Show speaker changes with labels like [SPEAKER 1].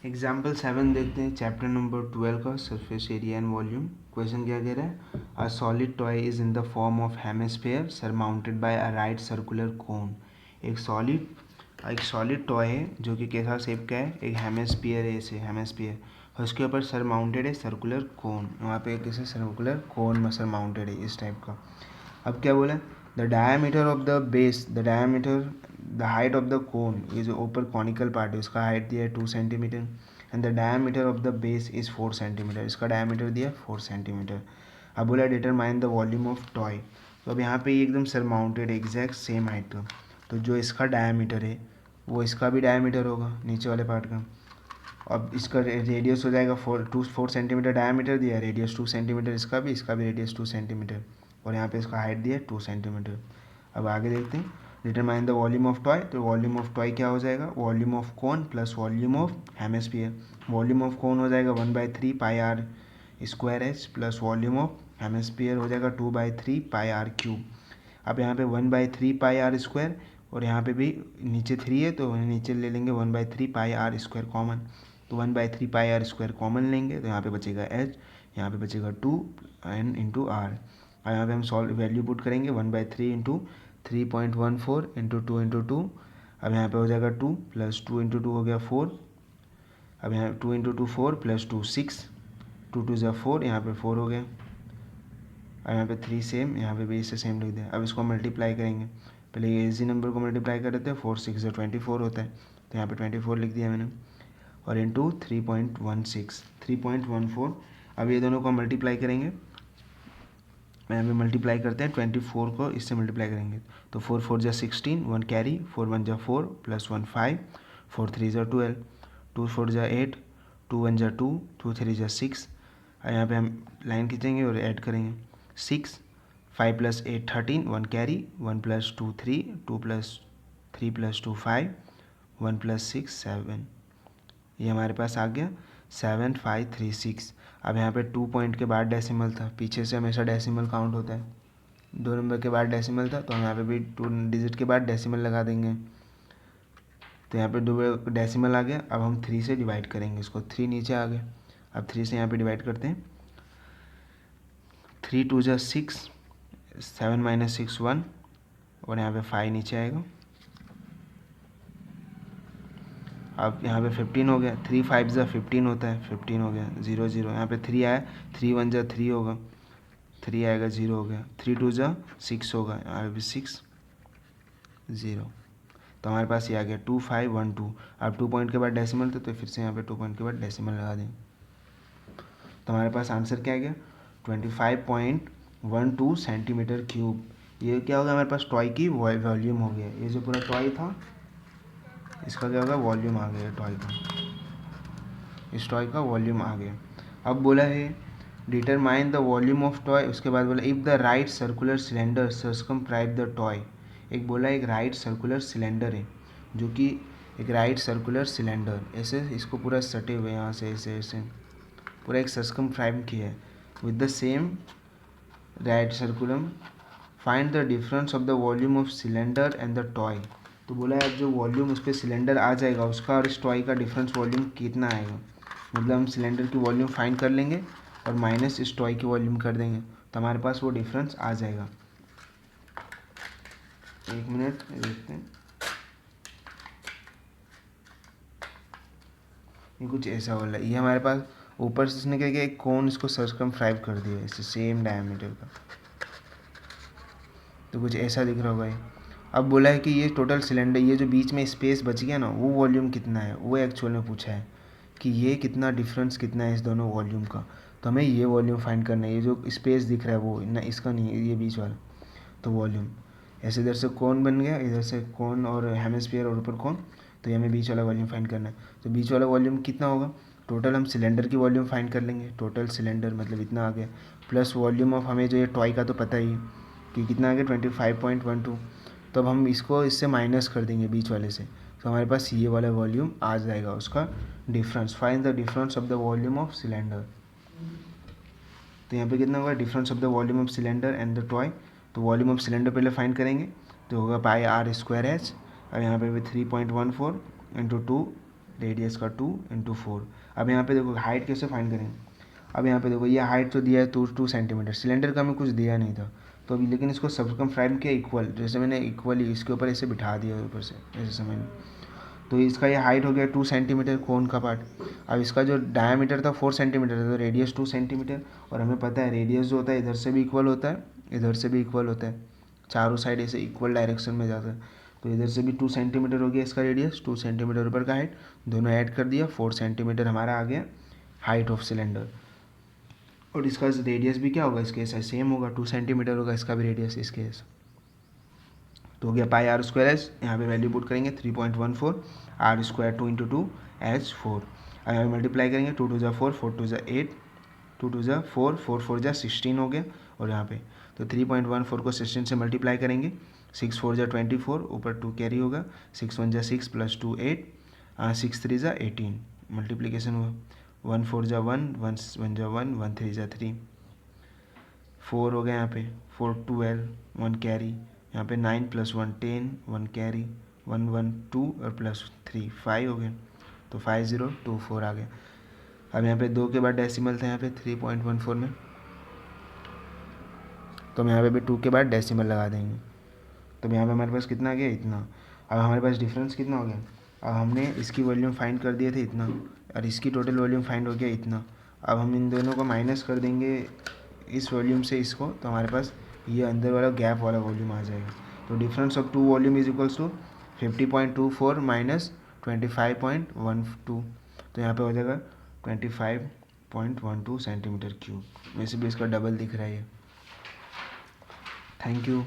[SPEAKER 1] Example 7 देखते हैं, chapter number 12 का surface area and volume. Question क्या कह रहा है? A solid toy is in the form of hemisphere surmounted bye a right circular cone. एक सॉलिड टॉय है जो कि कैसा शेप का है, एक हेमिस्फीयर है, ऐसे हेमिस्फीयर, और उसके ऊपर सरमाउंटेड है सर्कुलर कोन। वहाँ पे कैसे सर्कुलर कोन में सरमाउंटेड है इस टाइप का। अब क्या बोला? The diameter of the base, the height of the cone, ये जो ऊपर कॉनिकल पार्ट है उसका हाइट दिया है 2 centimetre, and the diameter of the base is 4 centimetre, इसका डायमीटर दिया है 4 सेंटीमीटर। अब बोला determine the volume of toy. तो अब यहाँ पे ये एकदम सरमाउंटेड एग्जैक्ट सेम हाइट का, तो जो इसका डायमीटर है वो इसका भी डायमीटर होगा नीचे वाले पार्ट का। अब इसका रेडियस हो जाएगा 4 सेंटीमीटर डायमीटर दिया है, रेडियस 2 सेंटीमीटर, इसका भी रेडियस 2 सेंटीमीटर, और यहाँ पे इसका हाइट दिया है 2 सेंटीमीटर। अब आगे देखते हैं, determine the volume of toy. तो वॉल्यूम ऑफ टॉय क्या हो जाएगा? Volume of cone plus volume of hemisphere. Volume of cone हो जाएगा 1/3 pi r square h, plus volume of hemisphere हो जाएगा 2/3 पाई आर क्यूब। अब यहाँ पे 1/3 पाई आर स्क्वायर, और यहाँ पे भी नीचे 3 है तो नीचे ले लेंगे 1/3 पाई आर स्क्वायर कॉमन। तो 1/3 पाई आर स्क्वायर कॉमन लेंगे तो यहाँ पे बचेगा एच, यहाँ पे बचेगा 2 एन इंटू आर। और यहाँ पे हम सॉल्व वैल्यू पुट करेंगे 1/3 इंटू 3.14 इंटू 2 इंटू 2। अब यहाँ पे हो जाएगा 2 प्लस 2 इंटू 2 हो गया 4। अब यहाँ 2 इंटू 2 4 प्लस 2 6, 2 2 ज़ा 4, यहाँ पे 4 हो गया। और यहाँ पे 3 सेम, यहाँ पे भी इससे सेम लिख दिया। अब इसको मल्टीप्लाई करेंगे, पहले ये इजी नंबर को मल्टीप्लाई कर देते हैं, 4 6 ज़ा 24 होता है, तो यहाँ पे 24 लिख दिया मैंने, और इंटू 3.14। अब ये दोनों को मल्टीप्लाई करेंगे, यहाँ पे मल्टीप्लाई करते हैं 24 को इससे मल्टीप्लाई करेंगे, तो 4 4 ज़ा 16, 1 कैरी, 4 1 ज़ा 4 प्लस 1 5, 4 3 ज़ा 12, 2 4 ज़ा 8, 2 1 ज़ा 2, 2 3 ज़ा 6। और यहाँ पे हम लाइन खींचेंगे और ऐड करेंगे 6, 5 plus 8 13, 1 carry, 1 plus 2 3, 2 plus 3 plus 2 5, 1 plus 6 7। ये हमारे पास आ गया 7536। अब यहाँ पे 2 पॉइंट के बाद डेसिमल था, पीछे से हमेशा डेसिमल काउंट होता है, 2 नंबर के बाद डेसिमल था तो हम यहाँ पे भी 2 डिजिट के बाद डेसिमल लगा देंगे। तो यहाँ पे 2 डेसिमल आ गया। अब हम 3 से डिवाइड करेंगे इसको, 3 नीचे आ गए। अब 3 से यहाँ पे डिवाइड करते हैं, 3 2 ज़ा 6, 7 माइनस 6 1, और यहाँ पे 5 नीचे आएगा। अब यहाँ पे 15 हो गया, 3 5 ज़ा 15 होता है, 15 हो गया 0 0। यहाँ पे 3 आया, 3 1 ज़ा 3 होगा, 3 आएगा 0 हो गया, 3 2 ज़ा 6 होगा, यहाँ पे 6 0। तो हमारे पास ये आ गया 2 5 1 2। अब 2 पॉइंट के बाद डेसिमल थे तो फिर से यहाँ पे 2 पॉइंट के बाद डेसिमल लगा दें, तो हमारे पास आंसर क्या आ गया? 25.12 सेंटीमीटर क्यूब। ये क्या होगा? हमारे पास टॉय की वॉल्यूम हो गया। ये जो पूरा टॉय था इसका क्या होगा? वॉल्यूम आ गया टॉय का, इस टॉय का वॉल्यूम आ गया। अब बोला है determine the volume of toy, उसके बाद बोला if the right circular cylinder circumscribe the toy. एक बोला एक राइट सर्कुलर सिलेंडर है, जो कि एक राइट सर्कुलर सिलेंडर ऐसे इसको पूरा सटे हुए यहाँ से ऐसे ऐसे पूरा एक सर्कमस्क्राइब किया है with the same right सर्कुलम, find the difference of the volume of cylinder and the toy. तो बोला है अब जो वॉल्यूम उस पर सिलेंडर आ जाएगा उसका और इस टॉय का डिफरेंस वॉल्यूम कितना आएगा। मतलब हम सिलेंडर की वॉल्यूम फाइंड कर लेंगे और माइनस इस टॉय की वॉल्यूम कर देंगे तो हमारे पास वो डिफरेंस आ जाएगा। एक मिनट देखते हैं, ये कुछ ऐसा वाला है। ये हमारे पास ऊपर से इसने क्या किया, एक कोन इसको सर्कमस्क्राइब कर दिया इससे सेम डायमीटर का, तो कुछ ऐसा दिख रहा होगा ये। अब बोला है कि ये टोटल सिलेंडर, ये जो बीच में स्पेस बच गया ना, वो वॉल्यूम कितना है, वो एक्चुअल में पूछा है कि ये कितना डिफरेंस कितना है इस दोनों वॉल्यूम का। तो हमें ये वॉल्यूम फाइंड करना है, ये जो स्पेस दिख रहा है वो ना, इसका नहीं है, ये बीच वाला, तो वॉल्यूम ऐसे इधर से कोन बन गया, इधर से कोन और हेमिस्फीयर और ऊपर कोन, तो ये हमें बीच वाला वॉल्यूम फाइंड करना है। तो बीच वाला वॉल्यूम कितना होगा? टोटल हम सिलेंडर की वॉल्यूम फाइंड कर लेंगे, टोटल सिलेंडर मतलब इतना आ गया, प्लस वॉल्यूम ऑफ हमें जो ये टॉय का तो पता ही कि कितना आ गया 25.12। तो अब हम इसको इससे माइनस कर देंगे बीच वाले से, तो हमारे पास ये वाला वॉल्यूम आ जाएगा, उसका difference. Find the difference of the volume of cylinder. तो यहाँ पे कितना होगा? Difference of the volume of cylinder and the toy. तो वॉल्यूम ऑफ सिलेंडर पहले फाइंड करेंगे तो होगा पाई आर स्क्वायर एच, और यहाँ पे भी 3.14 इंटू 2 रेडियस का 2 × 4। अब यहाँ पे देखो हाइट कैसे फाइंड करेंगे। अब यहाँ पे देखो ये हाइट तो दिया है 2 सेंटीमीटर, सिलेंडर का हमें कुछ दिया नहीं था तो अभी, लेकिन इसको सर्कमफ्राइम किया इक्वल, जैसे मैंने इक्वली इसके ऊपर ऐसे बिठा दिया ऊपर से ऐसे समझ लो। तो इसका ये हाइट हो गया 2 सेंटीमीटर कोन का पार्ट। अब इसका जो डायमीटर था 4 सेंटीमीटर था, तो रेडियस 2 सेंटीमीटर। और हमें पता है रेडियस जो होता है इधर से भी इक्वल होता है, इधर से भी इक्वल होता है, चारों साइड ऐसे इक्वल डायरेक्शन में जाता है। तो इधर से भी 2 सेंटीमीटर हो गया इसका रेडियस, 2 सेंटीमीटर ऊपर का हाइट, दोनों ऐड कर दिया, 4 सेंटीमीटर हमारा आ गया हाइट ऑफ सिलेंडर। और इसका रेडियस भी क्या होगा इसके ऐसा सेम होगा, 2 सेंटीमीटर होगा इसका भी रेडियस इसके ऐसा। तो हो गया पाई आर स्क्वायर एच, यहाँ पे वैल्यू पुट करेंगे 3.14, आर स्क्वायर 2 × 2 एच 4। अब यहाँ मल्टीप्लाई करेंगे 2 2 4, 4 2 8, 2 2 4, 4 4 16 हो गया। और यहाँ पे तो 3.14 को 16 से मल्टीप्लाई करेंगे, 6 4 24, ऊपर 2 कैरी होगा, 6 1 6 + 2 8, 6 3 18, मल्टीप्लीकेशन हुआ, 1 4 1, 1 1 1, 1 3 3, 4 हो गया यहाँ पे, 4 12, 1 कैरी, यहाँ पे 9 + 1 10, 1 कैरी, 1 1 2 और +3 5 हो गया। तो 5024 आ गया। अब यहाँ पे 2 के बाद डेसिमल था यहाँ पे 3.14 में, तो हम यहाँ पे भी 2 के बाद डेसिमल लगा देंगे। तो यहाँ पे हमारे पास कितना आ गया, इतना। अब हमारे पास डिफरेंस कितना हो गया। अब हमने इसकी वॉल्यूम फाइंड कर दिए थे इतना, और इसकी टोटल वॉल्यूम फाइंड हो गया इतना। अब हम इन दोनों को माइनस कर देंगे इस वॉल्यूम से इसको, तो हमारे पास ये अंदर वाला गैप वाला वॉल्यूम आ जाएगा। तो difference of 2 volume is equals to 50.24 minus 25.12। तो यहाँ पे हो जाएगा 25.12 सेंटीमीटर क्यूब। वैसे भी इसका डबल दिख रहा है ये। Thank you.